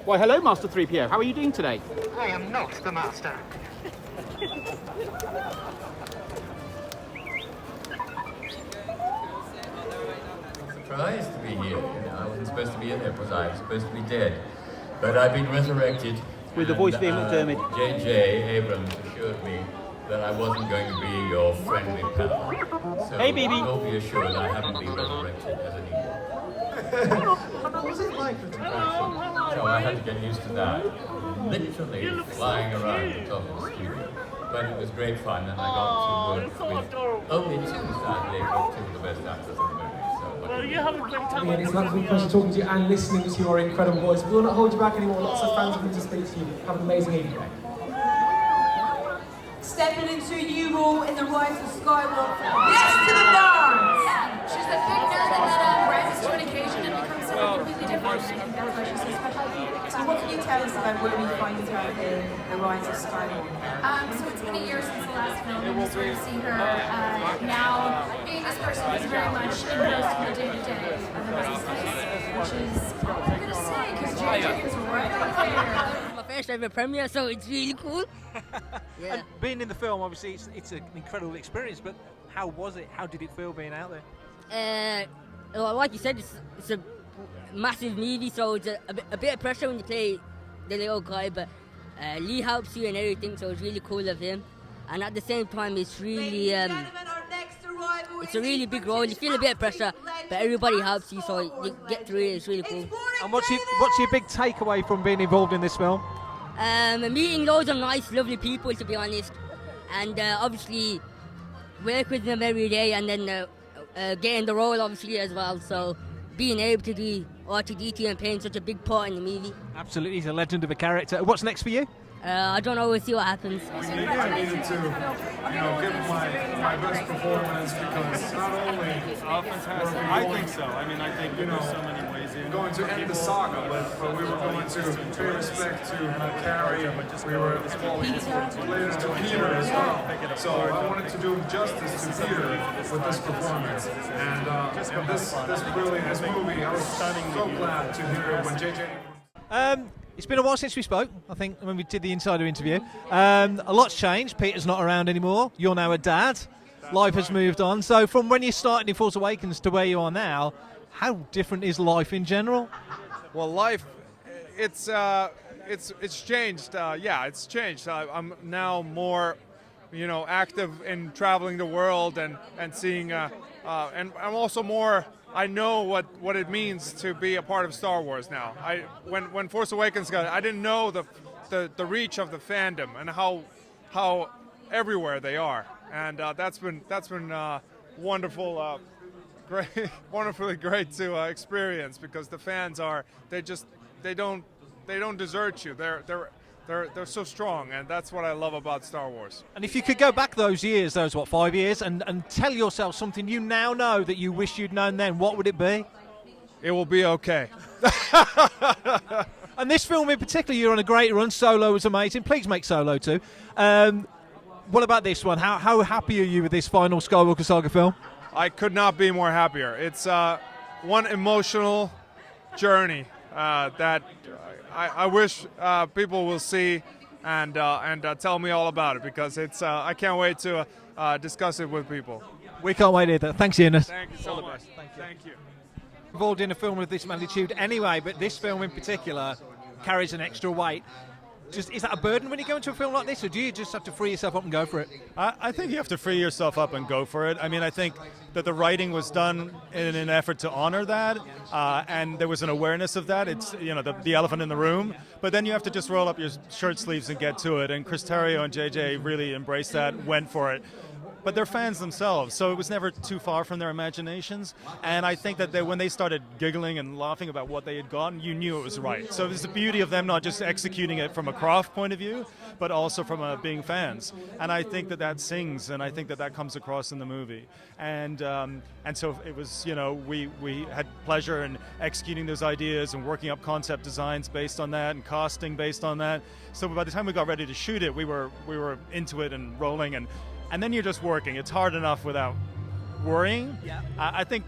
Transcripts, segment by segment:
Why, hello, Master 3PO. How are you doing today? I am not the master. Surprised to be here. You know, I wasn't supposed to be in there, was I? I was supposed to be dead. But I've been resurrected. With the voice of Ian McDermott. J.J. Abrams assured me that I wasn't going to be your friendly pal. So hey, baby. You'll be assured I haven't been resurrected as an evil. What was it like with the resurrection? So I had to get used to that. Literally flying around the top of the studio. But it was great fun, and I got to work with only two, sadly, but two of the best actors in the movie. Well, you have a great time. Ian, it's an absolute pleasure talking to you and listening to your incredible voice. We will not hold you back anymore. Lots of fans want to speak to you. Have an amazing evening. Stepping into a new role in the Rise of Skywalker. Yes to the dance! She's the big nerd and then rises to an occasion and becomes something completely different. That's why she's so special. So what can you tell us about where we find her in the Rise of Skywalker? So it's been a year since the last film, and we sort of see her now being this person who's very much engrossed in the day-to-day of the Resistance, which is, I'm going to say, because J.J. is right up there. My first ever premiere, so it's really cool. Yeah. And being in the film, obviously, it's an incredible experience, but how was it? How did it feel being out there? Well, like you said, it's a massive movie, so it's a bit of pressure when you play the little guy, but Lee helps you and everything, so it's really cool of him. And at the same time, it's really, it's a really big role. You feel a bit of pressure, but everybody helps you, so you get through it. It's really cool. And what's your big takeaway from being involved in this film? Meeting loads of nice, lovely people, to be honest, and obviously work with them every day, and then getting the role, obviously, as well. So being able to do R2-D2 and playing such a big part in the movie. Absolutely, he's a legend of a character. What's next for you? I don't know, we'll see what happens. I needed to, give my best performance because not only fantastic. I think so. I mean, I think there's so many ways in. Going to end the saga, but we were going to pay respect to Carrie. We were related to Peter as well. So I wanted to do justice to Peter with this performance. And this movie, I was so glad to hear when J.J. It's been a while since we spoke, I think, when we did the Insider interview. A lot's changed. Peter's not around anymore. You're now a dad. Life has moved on. So from when you started in Force Awakens to where you are now, how different is life in general? Well, life, it's changed. Yeah, it's changed. I'm now more, active in traveling the world and seeing, and I'm also more. I know what it means to be a part of Star Wars now. When Force Awakens got, I didn't know the reach of the fandom and how everywhere they are, and that's been wonderful, great, wonderfully great to experience, because the fans they don't desert you. They're so strong, and that's what I love about Star Wars. And if you could go back those 5 years, and tell yourself something you now know that you wish you'd known then, what would it be? It will be okay. And this film in particular, you're on a great run. Solo was amazing. Please make Solo too. What about this one? How happy are you with this final Skywalker Saga film? I could not be more happier. It's one emotional journey that I wish people will see and tell me all about it, because it's I can't wait to discuss it with people. We can't wait either. Thanks, Joonas. Thank you so much. Thank you. Involved in a film of this magnitude anyway, but this film in particular carries an extra weight. Is that a burden when you go into a film like this, or do you just have to free yourself up and go for it? I think you have to free yourself up and go for it. I mean, I think that the writing was done in an effort to honor that, and there was an awareness of that. It's, the elephant in the room. But then you have to just roll up your shirt sleeves and get to it. And Chris Terrio and J.J. really embraced that, went for it. But they're fans themselves, so it was never too far from their imaginations. And I think that when they started giggling and laughing about what they had gotten, you knew it was right. So it was the beauty of them not just executing it from a craft point of view, but also from being fans. And I think that sings, and I think that comes across in the movie. And so it was, we had pleasure in executing those ideas and working up concept designs based on that and casting based on that. So by the time we got ready to shoot it, we were into it and rolling, and then you're just working. It's hard enough without worrying. Yeah. I think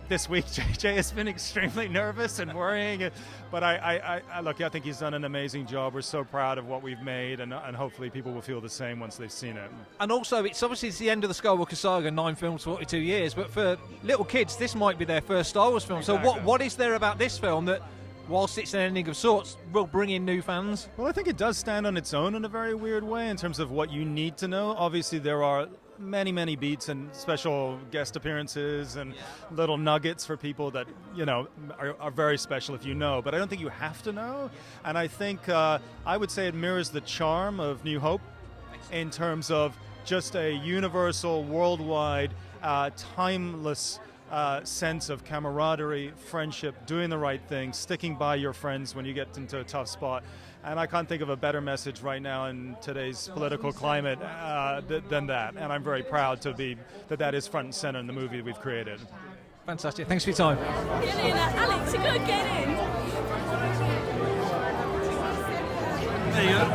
this week, J.J. has been extremely nervous and worrying, but I think he's done an amazing job. We're so proud of what we've made, and hopefully people will feel the same once they've seen it. And also, it's obviously the end of the Skywalker saga, 9 films, 42 years, but for little kids, this might be their first Star Wars film. Exactly. So what is there about this film that, whilst it's an ending of sorts, will bring in new fans? Well, I think it does stand on its own in a very weird way in terms of what you need to know. Obviously, there are many beats and special guest appearances and little nuggets for people that, you know, are very special if you know, but I don't think you have to know. And I think I would say it mirrors the charm of New Hope in terms of just a universal, worldwide, timeless sense of camaraderie, friendship, doing the right thing, sticking by your friends when you get into a tough spot. And I can't think of a better message right now in today's political climate than that. And I'm very proud to be that is front and center in the movie we've created. Fantastic. Thanks for your time. Alex, you gotta get in. There you go.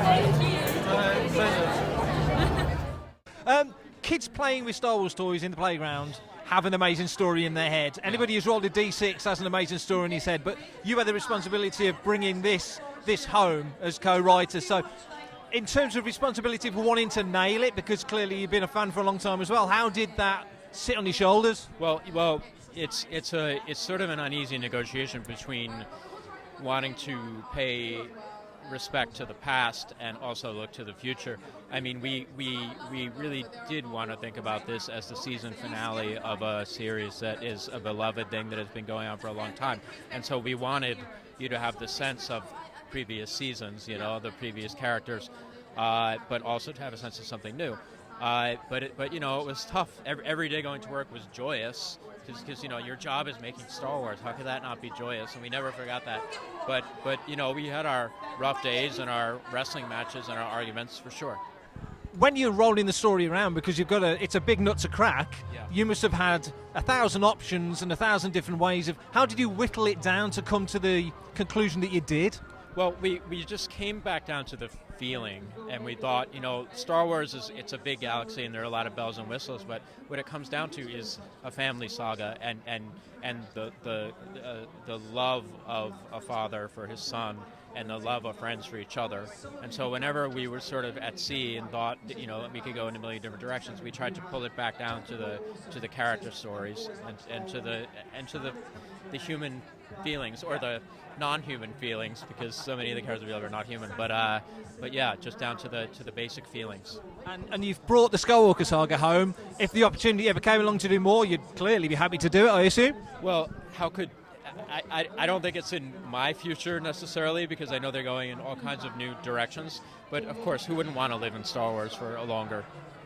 Thank you. Kids playing with Star Wars toys in the playground have an amazing story in their head. Anybody who's rolled a D6 has an amazing story in his head, but you had the responsibility of bringing this home as co-writer. So in terms of responsibility for wanting to nail it, because clearly you've been a fan for a long time as well, how did that sit on your shoulders? Well, it's sort of an uneasy negotiation between wanting to pay respect to the past and also look to the future. I mean, we really did want to think about this as the season finale of a series that is a beloved thing that has been going on for a long time. And so we wanted you to have the sense of previous seasons, you know, the previous characters, but also to have a sense of something new. But you know, it was tough. Every day going to work was joyous, because you know, your job is making Star Wars. How could that not be joyous? And we never forgot that. But you know, we had our rough days and our wrestling matches and our arguments for sure. When you're rolling the story around, because it's a big nut to crack, you must have had 1,000 options and 1,000 different ways of. How did you whittle it down to come to the conclusion that you did? Well, we just came back down to the feeling, and we thought, you know, Star Wars it's a big galaxy and there are a lot of bells and whistles, but what it comes down to is a family saga and the love of a father for his son and the love of friends for each other. And so whenever we were sort of at sea and thought that, you know, we could go in a million different directions, we tried to pull it back down to the character stories and to the human feelings, or the non-human feelings, because so many of the characters are not human. But yeah, just down to the basic feelings. And you've brought the Skywalker saga home. If the opportunity ever came along to do more, you'd clearly be happy to do it, I assume? Well, how could... I don't think it's in my future necessarily, because I know they're going in all kinds of new directions. But of course, who wouldn't want to live in Star Wars for a longer...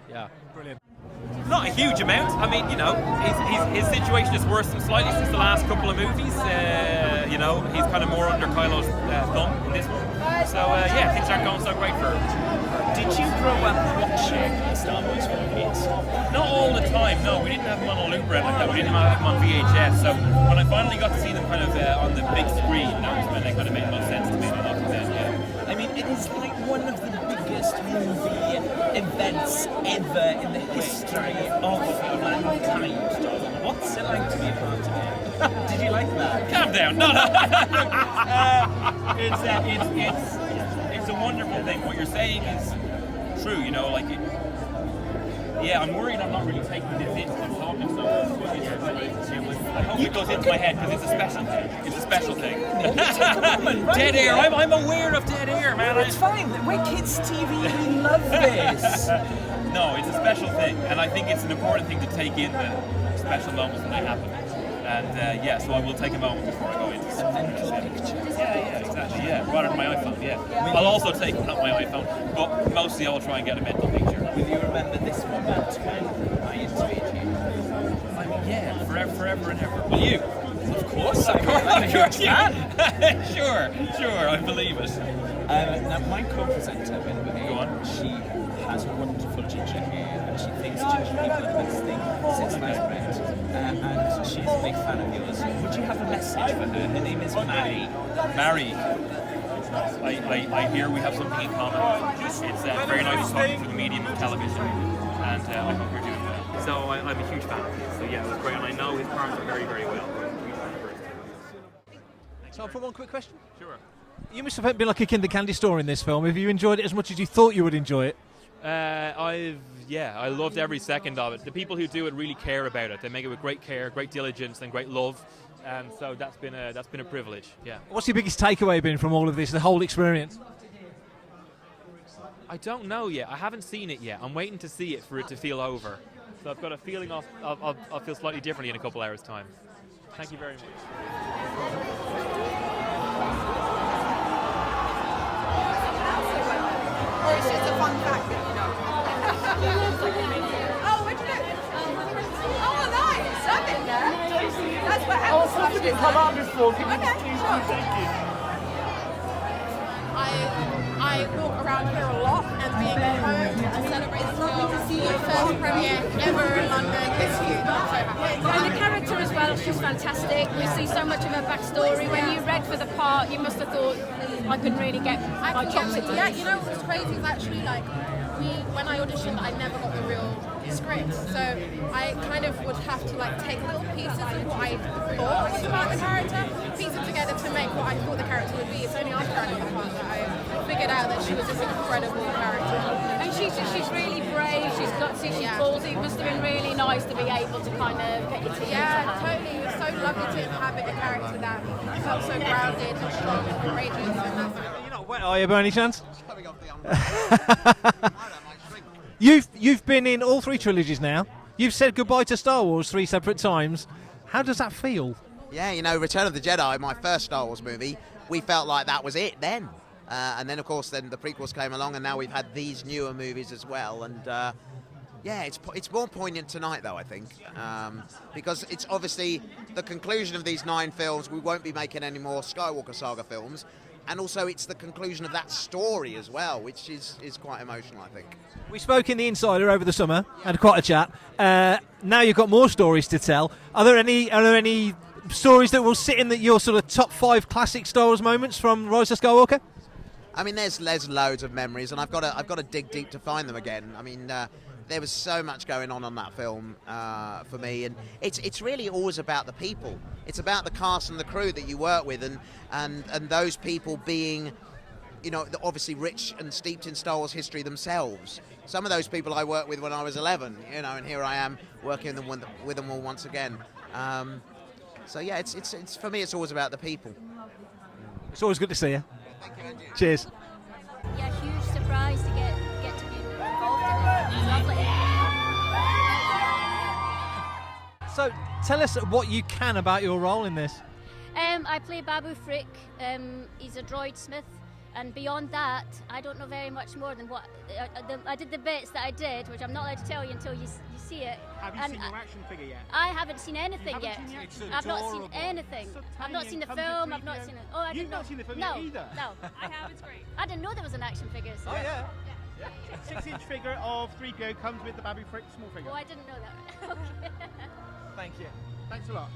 Yeah. Brilliant. Not a huge amount. I mean, you know, his situation has worsened slightly since the last couple of movies. You know, he's kind of more under Kylo's thumb in this one. So, yeah, things aren't going so great for him. Did you grow up watching Star Wars movies? Not all the time, no. We didn't have them on a loop like that. We didn't have them on VHS. So when I finally got to see them kind of on the big screen, that was when they kind of made most sense to me. And I loved them, yeah. I mean, it is like one of the biggest movie events ever in the history of mankind. What's it like to be a part of it? Did you like that? Calm down. No. It's a wonderful thing. What you're saying is true. You know, like. Yeah, I'm worried I'm not really taking this in because I'm talking so much. I hope it goes into my head because it's a special thing. It's a special thing. Dead air. I'm aware of dead air, man. It's fine. We're kids' TV. We love this. No, it's a special thing, and I think it's an important thing to take in the special moments when they happen. And yeah, so I will take a moment before I go into a mental picture. Yeah, exactly. Yeah, rather than my iPhone. Yeah, I'll also take not my iPhone, but mostly I'll try and get a mental picture. Will you remember this moment when I interviewed you? I mean, yeah, forever and ever. Will you? Of course, I'm a huge fan. Sure, I believe it. Now, my co-presenter, by the way, she has wonderful ginger hair, and she thinks ginger people are the best thing since sliced bread. And she's a big fan of yours. Would you have a message for her? Her name is Mary. Mary. I hear we have something in common. It's very nice talking through the medium of television, and I hope you're doing well. So I'm a huge fan of his. So yeah, it was great, and I know his character very, very well. Time for one quick question? Sure. You must have been like a kinder candy store in this film. Have you enjoyed it as much as you thought you would enjoy it? I loved every second of it. The people who do it really care about it. They make it with great care, great diligence, and great love. And so that's been a privilege. Yeah. What's your biggest takeaway been from all of this, the whole experience? I don't know yet. I haven't seen it yet. I'm waiting to see it for it to feel over. So I've got a feeling I'll feel slightly differently in a couple hours' time. Thank you very much. Or it's just a fun fact that you know. Oh, what'd you do? Oh, nice. I've been there. That's what happens. Oh, something didn't come out before. Can you Okay, please sure. do? Thank you. I walk around here a lot, and being home to celebrate the film, my first premiere ever in London is huge. I'm so happy. And the character as well is just fantastic. We see so much of her backstory. When you read for the part, you must have thought, I couldn't really get my chops into Yeah, this. you know what's crazy is actually like, when I auditioned, I never got the real script, so I kind of would have to like take little pieces of what I thought was about the character, piece it together to make what I thought the character would be. It's only after I got the part that I figured out that she was this incredible character. And she's really brave, she's gutsy, she's ballsy. It must have been really nice to be able to kind of get your teeth into her. Totally. It was so lovely to inhabit a character that felt so grounded and strong and courageous. And that's You're not wet, are you, by any chance? You've been in all three trilogies now. You've said goodbye to Star Wars 3 separate times. How does that feel? Yeah, you know, Return of the Jedi, my first Star Wars movie, we felt like that was it then. And then, of course, then the prequels came along, and now we've had these newer movies as well. And yeah, it's more poignant tonight, though, I think, because it's obviously the conclusion of these 9 films. We won't be making any more Skywalker Saga films. And also, it's the conclusion of that story as well, which is quite emotional, I think. We spoke in The Insider over the summer, had quite a chat. Now you've got more stories to tell. Are there any stories that will sit in your sort of top 5 classic Star Wars moments from Rise of Skywalker? I mean, there's loads of memories, and I've got to dig deep to find them again. I mean, there was so much going on that film for me, and it's really always about the people. It's about the cast and the crew that you work with, and those people being, you know, obviously rich and steeped in Star Wars history themselves. Some of those people I worked with when I was 11, you know, and here I am working with them all once again. So yeah, it's for me, it's always about the people. It's always good to see you. Thank you, Andrew. Cheers. Yeah, huge surprise to get to be involved in it. It's lovely. So tell us what you can about your role in this. I play Babu Frick. He's a droid smith, and beyond that, I don't know very much more than what I did the bits that I did, which I'm not allowed to tell you until you see it. Have you seen your action figure yet? I haven't seen anything yet. It's I've not seen adorable. anything. So I've not tiny seen the and comes in film. 3 I've not PO. seen it. Oh, I You've didn't not know. seen the film no, yet either? No, I have. It's great. I didn't know there was an action figure. So. Oh yeah. 6-inch figure of 3PO comes with the Babu Frick small figure. Oh, I didn't know that. Okay. Thank you. Thanks a lot.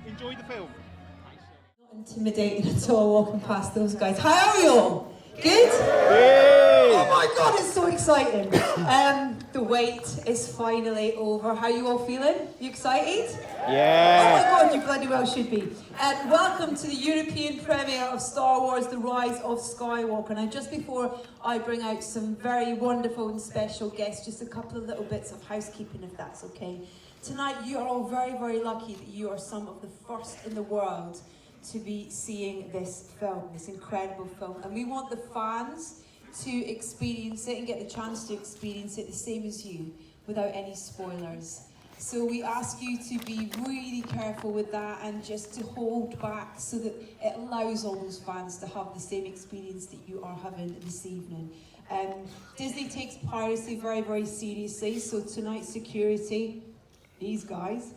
Enjoy the film. Intimidating at all walking past those guys. How are you all? Good? Oh my god, it's so exciting. The wait is finally over. How are you all feeling? You excited? Yeah. Oh my god, you bloody well should be. Welcome to the European premiere of Star Wars The Rise of Skywalker. Now just before I bring out some very wonderful and special guests, just a couple of little bits of housekeeping if that's okay. Tonight you are all very, very lucky that you are some of the first in the world to be seeing this film, this incredible film. And we want the fans to experience it and get the chance to experience it the same as you, without any spoilers. So we ask you to be really careful with that and just to hold back so that it allows all those fans to have the same experience that you are having this evening. Disney takes piracy very, very seriously, so tonight's security, these guys,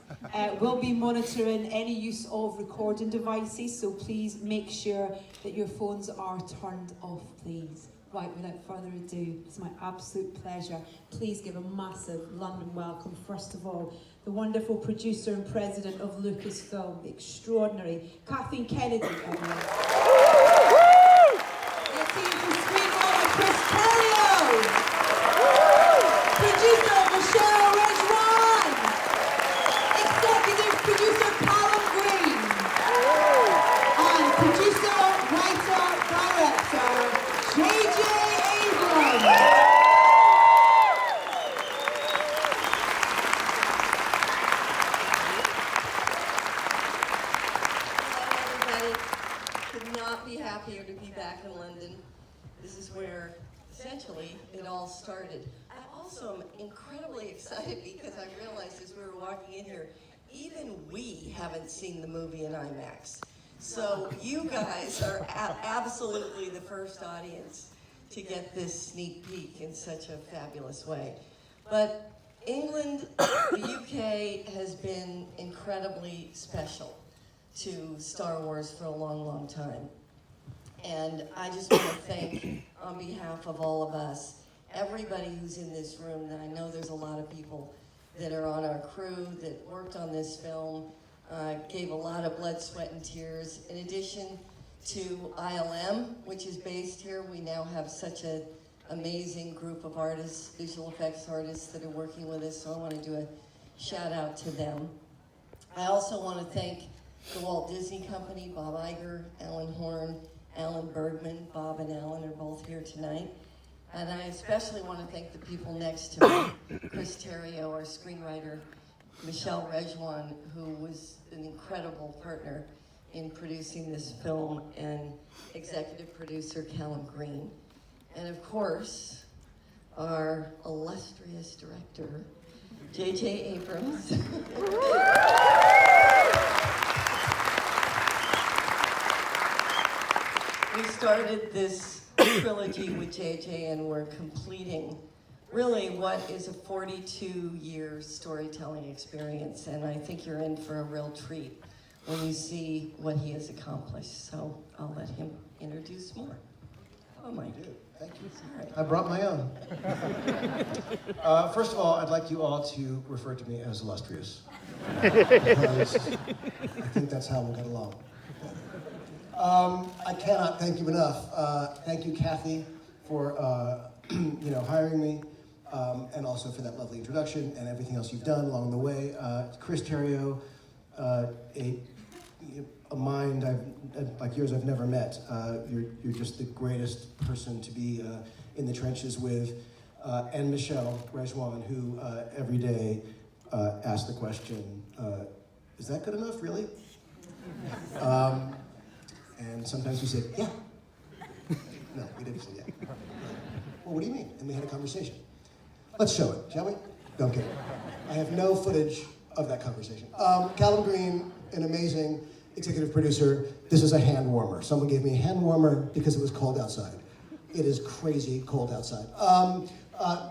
will be monitoring any use of recording devices, so please make sure that your phones are turned off, please. Right, without further ado, it's my absolute pleasure. Please give a massive London welcome, first of all, the wonderful producer and president of Lucasfilm, the extraordinary Kathleen Kennedy. Your team from SCREENWRITER, TERRIO. Producer Michelle Ridgeway. could not be happier to be back in London. This is where, essentially, it all started. I also am incredibly excited because I realized as we were walking in here, even we haven't seen the movie in IMAX. So you guys are absolutely the first audience to get this sneak peek in such a fabulous way. But England, the UK has been incredibly special to Star Wars for a long, long time. And I just want to thank, on behalf of all of us, everybody who's in this room, that I know there's a lot of people that are on our crew that worked on this film, gave a lot of blood, sweat, and tears. In addition to ILM, which is based here, we now have such an amazing group of artists, visual effects artists that are working with us, so I want to do a shout out to them. I also want to thank the Walt Disney Company, Bob Iger, Alan Horn, Alan Bergman. Bob and Alan are both here tonight. And I especially want to thank the people next to me, Chris TERRIO, our screenwriter, Michelle Rejwan, who was an incredible partner in producing this film, and executive producer CALLUM GREENE. And of course, our illustrious director, J.J. Abrams. We started this trilogy with J.J. and we're completing really what is a 42-year storytelling experience, and I think you're in for a real treat when you see what he has accomplished. So I'll let him introduce more. Oh my God. Thank you. Sorry. I brought my own. First of all, I'd like you all to refer to me as illustrious. Because I think that's how we'll get along. I cannot thank you enough. Thank you, Kathy, for hiring me, and also for that lovely introduction and everything else you've done along the way. Chris TERRIO, a mind like yours I've never met. You're just the greatest person to be in the trenches with. And Michelle Rejwan, who every day asks the question, is that good enough, really? And sometimes we said, yeah. No, we didn't say yeah. Well, what do you mean? And we had a conversation. Let's show it, shall we? No, I'm kidding. I have no footage of that conversation. CALLUM GREENE, an amazing executive producer. This is a hand warmer. Someone gave me a hand warmer because it was cold outside. It is crazy cold outside.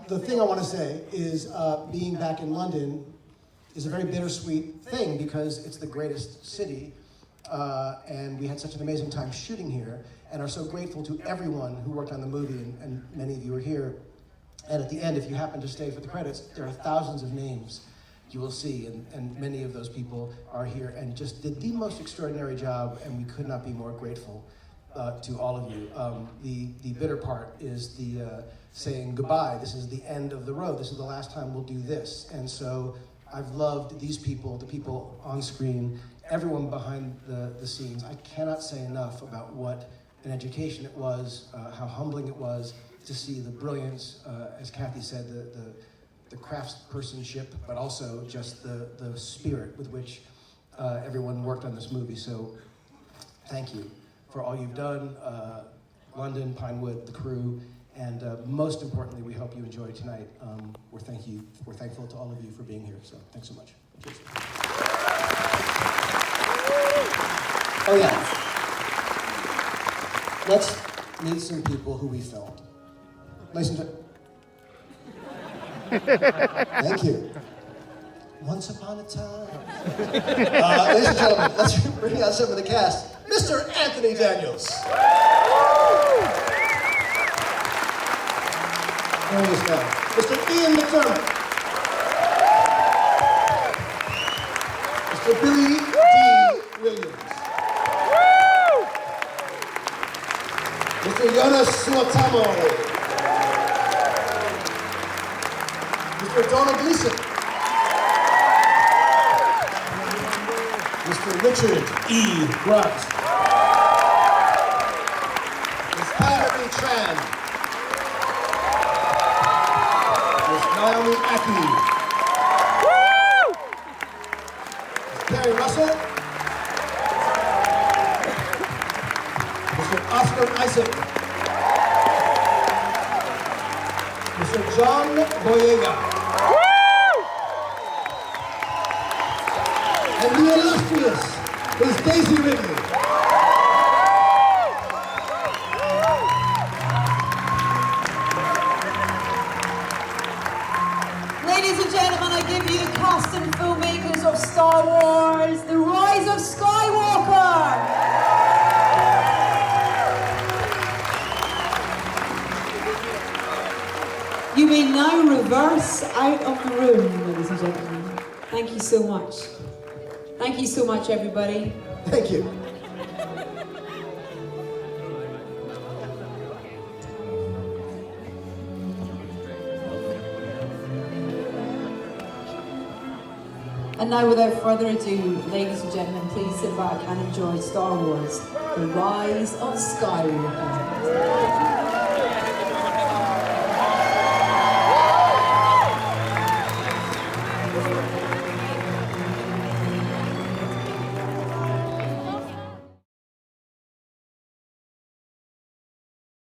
The thing I want to say is being back in London is a very bittersweet thing because it's the greatest city, and we had such an amazing time shooting here, and are so grateful to everyone who worked on the movie, and many of you are here. And at the end, if you happen to stay for the credits, there are thousands of names you will see, and many of those people are here and just did the most extraordinary job, and we could not be more grateful to all of you. The bitter part is the saying goodbye. This is the end of the road. This is the last time we'll do this. And so I've loved these people, the people on screen, everyone behind the scenes. I cannot say enough about what an education it was, how humbling it was to see the brilliance, as Kathy said, the craftspersonship, but also just the spirit with which everyone worked on this movie. So thank you for all you've done, London, Pinewood, the crew, and most importantly, we hope you enjoy tonight. We're thankful to all of you for being here, so thanks so much. Cheers. Oh yeah. Let's meet some people who we filmed. Ladies and gentlemen. Thank you. Once upon a time. Ladies and gentlemen, let's bring out some of the cast. Mr. Anthony Daniels. There he is now. Mr. Ian McDermott. Mr. Billy D. Williams. Mr. Joonas Suotamo. Mr. Domhnall Gleeson. Mr. Richard E. Grunt. Ms. Kathleen Tran. Ms. Naomi ACKIE. Ms. Carrie Russell. Oscar Isaac. Mr. John Boyega. And the illustrious is Daisy Ridley. Ladies and gentlemen, I give you the cast and filmmakers of Star Wars, The Rise of Skywalker! You may now reverse out of the room, ladies and gentlemen. Thank you so much. Thank you so much, everybody. Thank you. And now, without further ado, ladies and gentlemen, please sit back and enjoy Star Wars, The Rise of Skywalker.